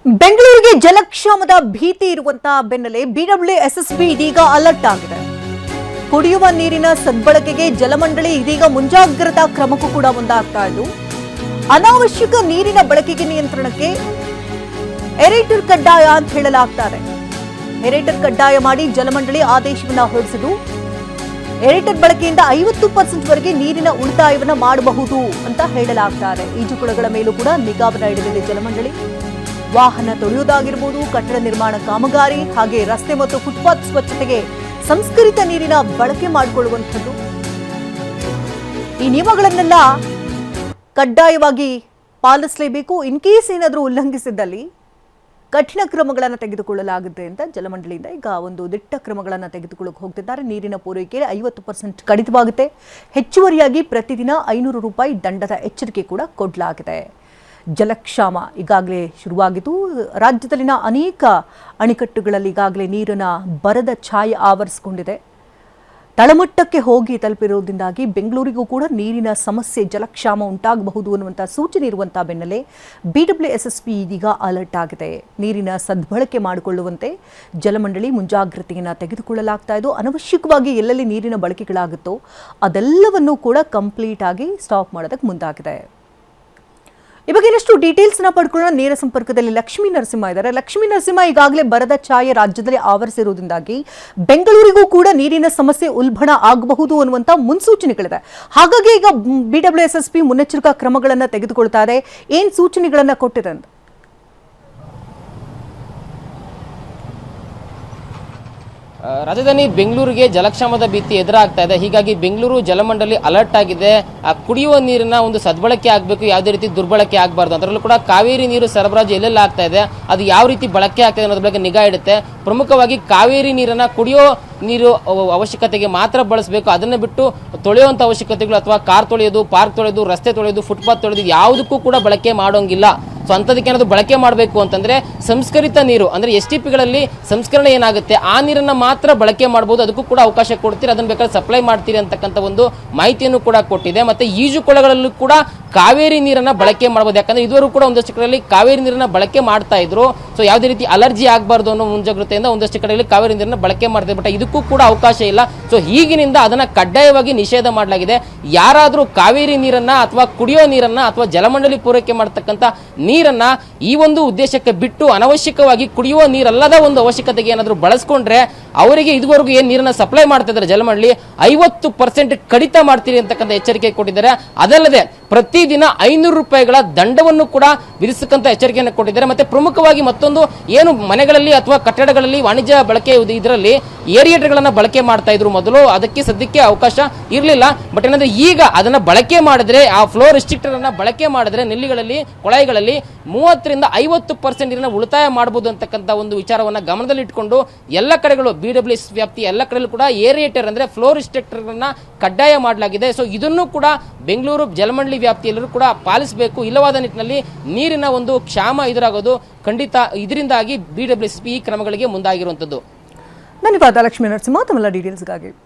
ಬೆಂಗಳೂರಿಗೆ ಜಲಕ್ಷಾಮದ ಭೀತಿ ಇರುವಂತಹ ಬೆನ್ನಲ್ಲೇ ಬಿಡಬ್ಲ್ಯೂಎಸ್ಎಸ್ಬಿ ಇದೀಗ ಅಲರ್ಟ್ ಆಗಿದೆ. ಕುಡಿಯುವ ನೀರಿನ ಸದ್ಬಳಕೆಗೆ ಜಲಮಂಡಳಿ ಇದೀಗ ಮುಂಜಾಗ್ರತಾ ಕ್ರಮಕ್ಕೂ ಕೂಡ ಮುಂದಾಗ್ತಾ ಇದ್ದು, ಅನಾವಶ್ಯಕ ನೀರಿನ ಬಳಕೆಗೆ ನಿಯಂತ್ರಣಕ್ಕೆ ಏರೇಟರ್ ಕಡ್ಡಾಯ ಅಂತ ಹೇಳಲಾಗ್ತಾ ಇದೆ. ಏರೇಟರ್ ಕಡ್ಡಾಯ ಮಾಡಿ ಜಲಮಂಡಳಿ ಆದೇಶವನ್ನ ಹೊರಡಿಸಿದ್ದು, ಏರೇಟರ್ ಬಳಕೆಯಿಂದ 50% ವರೆಗೆ ನೀರಿನ ಉಳಿತಾಯವನ್ನ ಮಾಡಬಹುದು ಅಂತ ಹೇಳಲಾಗ್ತಾ ಇದೆ. ಈಜುಕೊಳಗಳ ಮೇಲೂ ಕೂಡ ನಿಗಾವನ್ನ ಇಡಲಿದೆ ಜಲಮಂಡಳಿ. ವಾಹನ ತೊಳೆಯುವುದಾಗಿರಬಹುದು, ಕಟ್ಟಡ ನಿರ್ಮಾಣ ಕಾಮಗಾರಿ, ಹಾಗೆ ರಸ್ತೆ ಮತ್ತು ಫುಟ್ಪಾತ್ ಸ್ವಚ್ಛತೆಗೆ ಸಂಸ್ಕರಿತ ನೀರಿನ ಬಳಕೆ ಮಾಡಿಕೊಳ್ಳುವಂಥದ್ದು. ಈ ನಿಯಮಗಳನ್ನೆಲ್ಲ ಕಡ್ಡಾಯವಾಗಿ ಪಾಲಿಸಲೇಬೇಕು. ಇನ್ ಕೇಸ್ ಏನಾದರೂ ಉಲ್ಲಂಘಿಸಿದ್ದಲ್ಲಿ ಕಠಿಣ ಕ್ರಮಗಳನ್ನು ತೆಗೆದುಕೊಳ್ಳಲಾಗುತ್ತೆ ಅಂತ ಜಲಮಂಡಳಿಯಿಂದ ಈಗ ಒಂದು ದಿಟ್ಟ ಕ್ರಮಗಳನ್ನು ತೆಗೆದುಕೊಳ್ಳಕ್ಕೆ ಹೋಗ್ತಿದ್ದಾರೆ. ನೀರಿನ ಪೂರೈಕೆಯಲ್ಲಿ 50% ಕಡಿತವಾಗುತ್ತೆ. ಹೆಚ್ಚುವರಿಯಾಗಿ ಪ್ರತಿದಿನ 500 ರೂಪಾಯಿ ದಂಡದ ಎಚ್ಚರಿಕೆ ಕೂಡ ಕೊಡಲಾಗಿದೆ. ಜಲಕ್ಷಾಮ ಈಗಾಗಲೇ ಶುರುವಾಗಿದ್ದು, ರಾಜ್ಯದಲ್ಲಿನ ಅನೇಕ ಅಣೆಕಟ್ಟುಗಳಲ್ಲಿ ಈಗಾಗಲೇ ನೀರಿನ ಬರದ ಛಾಯೆ ಆವರಿಸಿಕೊಂಡಿದೆ. ತಳಮಟ್ಟಕ್ಕೆ ಹೋಗಿ ತಲುಪಿರುವುದರಿಂದಾಗಿ ಬೆಂಗಳೂರಿಗೂ ಕೂಡ ನೀರಿನ ಸಮಸ್ಯೆ, ಜಲಕ್ಷಾಮ ಉಂಟಾಗಬಹುದು ಅನ್ನುವಂಥ ಸೂಚನೆ ಇರುವಂತಹ ಬೆನ್ನಲ್ಲೇ ಬಿಡಬ್ಲ್ಯೂಎಸ್ಎಸ್ಬಿ ಇದೀಗ ಅಲರ್ಟ್ ಆಗಿದೆ. ನೀರಿನ ಸದ್ಬಳಕೆ ಮಾಡಿಕೊಳ್ಳುವಂತೆ ಜಲಮಂಡಳಿ ಮುಂಜಾಗ್ರತೆಯನ್ನು ತೆಗೆದುಕೊಳ್ಳಲಾಗ್ತಾ ಇದ್ದು, ಅನವಶ್ಯಕವಾಗಿ ಎಲ್ಲೆಲ್ಲಿ ನೀರಿನ ಬಳಕೆಗಳಾಗುತ್ತೋ ಅದೆಲ್ಲವನ್ನೂ ಕೂಡ ಕಂಪ್ಲೀಟ್ ಆಗಿ ಸ್ಟಾಪ್ ಮಾಡೋದಕ್ಕೆ ಮುಂದಾಗಿದೆ. ಈ ಬಗ್ಗೆ ಇನ್ನಷ್ಟು ಡೀಟೇಲ್ಸ್ ನ ಪಡ್ಕೊಳ್ಳೋಣ. ನೇರ ಸಂಪರ್ಕದಲ್ಲಿ ಲಕ್ಷ್ಮೀ ನರಸಿಂಹ ಇದ್ದಾರೆ. ಲಕ್ಷ್ಮೀ ನರಸಿಂಹ, ಈಗಾಗಲೇ ಬರದ ಛಾಯೆ ರಾಜ್ಯದಲ್ಲಿ ಆವರಿಸಿರುವುದರಿಂದಾಗಿ ಬೆಂಗಳೂರಿಗೂ ಕೂಡ ನೀರಿನ ಸಮಸ್ಯೆ ಉಲ್ಬಣ ಆಗಬಹುದು ಅನ್ನುವಂತ ಮುನ್ಸೂಚನೆಗಳಿದೆ. ಹಾಗಾಗಿ ಈಗ ಬಿಡಬ್ಲ್ಯೂಎಸ್ಎಸ್ಬಿ ಮುನ್ನೆಚ್ಚರಿಕಾ ಕ್ರಮಗಳನ್ನು ತೆಗೆದುಕೊಳ್ತಾ ಇದೆ. ಏನ್ ಸೂಚನೆಗಳನ್ನ ಕೊಟ್ಟಿದೆ ಅಂತ? ರಾಜಧಾನಿ ಬೆಂಗಳೂರಿಗೆ ಜಲಕ್ಷಾಮದ ಭೀತಿ ಎದುರಾಗ್ತಾ ಇದೆ. ಹೀಗಾಗಿ ಬೆಂಗಳೂರು ಜಲಮಂಡಳಿ ಅಲರ್ಟ್ ಆಗಿದೆ. ಕುಡಿಯುವ ನೀರಿನ ಒಂದು ಸದ್ಬಳಕೆ ಆಗಬೇಕು, ಯಾವುದೇ ರೀತಿ ದುರ್ಬಳಕೆ ಆಗಬಾರ್ದು. ಅದರಲ್ಲೂ ಕೂಡ ಕಾವೇರಿ ನೀರು ಸರಬರಾಜು ಎಲ್ಲೆಲ್ಲ ಆಗ್ತಾ ಇದೆ, ಅದು ಯಾವ ರೀತಿ ಬಳಕೆ ಆಗ್ತದೆ ಅನ್ನೋದ್ರ ಬಗ್ಗೆ ನಿಗಾ ಇಡುತ್ತೆ. ಪ್ರಮುಖವಾಗಿ ಕಾವೇರಿ ನೀರನ್ನ ಕುಡಿಯೋ ನೀರು ಅವಶ್ಯಕತೆಗೆ ಮಾತ್ರ ಬಳಸಬೇಕು. ಅದನ್ನು ಬಿಟ್ಟು ತೊಳೆಯುವಂಥ ಅವಶ್ಯಕತೆಗಳು ಅಥವಾ ಕಾರ್ ತೊಳೆಯೋದು, ಪಾರ್ಕ್ ತೊಳೆಯೋದು, ರಸ್ತೆ ತೊಳೆಯೋದು, ಫುಟ್ಪಾತ್ ತೊಳೆಯೋದು ಯಾವುದಕ್ಕೂ ಕೂಡ ಬಳಕೆ ಮಾಡೋಂಗಿಲ್ಲ. ಸೊ ಅಂಥದಕ್ಕೆ ಏನಾದರೂ ಬಳಕೆ ಮಾಡಬೇಕು ಅಂತಂದ್ರೆ ಸಂಸ್ಕರಿತ ನೀರು ಅಂದ್ರೆ STPಗಳಲ್ಲಿ ಸಂಸ್ಕರಣೆ ಏನಾಗುತ್ತೆ ಆ ನೀರನ್ನ ಮಾತ್ರ ಬಳಕೆ ಮಾಡಬಹುದು. ಅದಕ್ಕೂ ಕೂಡ ಅವಕಾಶ ಕೊಡ್ತೀರಿ, ಅದನ್ನ ಬೇಕಾದ್ರೆ ಸಪ್ಲೈ ಮಾಡ್ತೀರಿ ಅಂತಕ್ಕಂಥ ಒಂದು ಮಾಹಿತಿಯನ್ನು ಕೂಡ ಕೊಟ್ಟಿದೆ. ಮತ್ತೆ ಈಜುಕೊಳಗಳಲ್ಲೂ ಕೂಡ ಕಾವೇರಿ ನೀರನ್ನ ಬಳಕೆ ಮಾಡಬಹುದು. ಯಾಕಂದ್ರೆ ಇದುವರೆಗೂ ಕೂಡ ಒಂದಷ್ಟು ಕಡೆಯಲ್ಲಿ ಕಾವೇರಿ ನೀರನ್ನ ಬಳಕೆ ಮಾಡ್ತಾ ಇದ್ರು. ಸೊ ಯಾವುದೇ ರೀತಿ ಅಲರ್ಜಿ ಆಗಬಾರ್ದು ಅನ್ನೋ ಮುಂಜಾಗ್ರತೆಯಿಂದ ಒಂದಷ್ಟು ಕಡೆಯಲ್ಲಿ ಕಾವೇರಿ ನೀರನ್ನ ಬಳಕೆ ಮಾಡ್ತಾರೆ. ಬಟ್ ಇದಕ್ಕೂ ಕೂಡ ಅವಕಾಶ ಇಲ್ಲ. ಸೊ ಈಗಿನಿಂದ ಅದನ್ನ ಕಡ್ಡಾಯವಾಗಿ ನಿಷೇಧ ಮಾಡಲಾಗಿದೆ. ಯಾರಾದರೂ ಕಾವೇರಿ ನೀರನ್ನ ಅಥವಾ ಕುಡಿಯೋ ನೀರನ್ನ ಅಥವಾ ಜಲಮಂಡಳಿ ಪೂರೈಕೆ ಮಾಡತಕ್ಕಂಥ ನೀರನ್ನ ಈ ಒಂದು ಉದ್ದೇಶಕ್ಕೆ ಬಿಟ್ಟು ಅನವಶ್ಯಕವಾಗಿ ಕುಡಿಯುವ ನೀರಲ್ಲದ ಒಂದು ಅವಶ್ಯಕತೆಗೆ ಏನಾದರೂ ಬಳಸ್ಕೊಂಡ್ರೆ ಅವರಿಗೆ ಇದುವರೆಗೂ ಏನ್ ನೀರನ್ನ ಸಪ್ಲೈ ಮಾಡ್ತಾ ಇದ್ದಾರೆ ಜಲಮಂಡಳಿ 50% ಕಡಿತ ಮಾಡ್ತೀರಿ ಅಂತಕ್ಕಂಥ ಎಚ್ಚರಿಕೆ ಕೊಟ್ಟಿದ್ದಾರೆ. ಅದಲ್ಲದೆ ಪ್ರತಿದಿನ 500 ರೂಪಾಯಿಗಳ ದಂಡವನ್ನು ಕೂಡ ವಿಧಿಸಕ್ಕಂತ ಎಚ್ಚರಿಕೆಯನ್ನು ಕೊಟ್ಟಿದ್ದಾರೆ. ಮತ್ತೆ ಪ್ರಮುಖವಾಗಿ ಮತ್ತೊಂದು ಏನು ಮನೆಗಳಲ್ಲಿ ಅಥವಾ ಕಟ್ಟಡಗಳಲ್ಲಿ ವಾಣಿಜ್ಯ ಬಳಕೆ ಇದರಲ್ಲಿ ಏರಿಯೇಟರ್ಗಳನ್ನ ಬಳಕೆ ಮಾಡ್ತಾ ಇದ್ರು ಮೊದಲು, ಅದಕ್ಕೆ ಸದ್ಯಕ್ಕೆ ಅವಕಾಶ ಇರಲಿಲ್ಲ. ಬಟ್ ಏನಂದ್ರೆ ಈಗ ಅದನ್ನ ಬಳಕೆ ಮಾಡಿದ್ರೆ, ಆ ಫ್ಲೋ ರೆಸ್ಟ್ರಿಕ್ಟರ್ ಅನ್ನ ಬಳಕೆ ಮಾಡಿದ್ರೆ ನೆಲ್ಲಿಗಳಲ್ಲಿ ಕೊಳಾಯಿಗಳಲ್ಲಿ 30 ರಿಂದ 50% ನೀರನ್ನ ಉಳಿತಾಯ ಮಾಡಬಹುದು ಅಂತಕ್ಕಂಥ ಒಂದು ವಿಚಾರವನ್ನ ಗಮನದಲ್ಲಿ ಇಟ್ಕೊಂಡು ಎಲ್ಲ ಕಡೆಗಳು ಬಿಡಬ್ಲ್ಯೂಎಸ್ ವ್ಯಾಪ್ತಿ ಎಲ್ಲ ಕಡೆಗಳು ಕೂಡ ಏರಿಯೇಟರ್ ಅಂದ್ರೆ ಫ್ಲೋ ರೆಸ್ಟ್ರಿಕ್ಟರ್ ಅನ್ನ ಕಡ್ಡಾಯ ಮಾಡಲಾಗಿದೆ. ಸೊ ಇದನ್ನು ಕೂಡ ಬೆಂಗಳೂರು ಜಲಮಂಡಳಿ ವ್ಯಾಪ್ತಿಯಲ್ಲೂ ಕೂಡ ಪಾಲಿಸಬೇಕು. ಇಲ್ಲವಾದ ನಿಟ್ಟಿನಲ್ಲಿ ನೀರಿನ ಒಂದು ಕ್ಷಾಮ ಎದುರಾಗೋದು ಖಂಡಿತ. ಇದರಿಂದಾಗಿ ಬಿಡಬ್ಲ್ಯೂಎಸ್ಪಿ ಈ ಕ್ರಮಗಳಿಗೆ ಮುಂದಾಗಿರುವಂತದ್ದು. ಧನ್ಯವಾದ ಲಕ್ಷ್ಮೀ ನರಸಿಂಹ, ತಮ್ಮೆಲ್ಲ ಡೀಟೇಲ್ಸ್ಗಾಗಿ.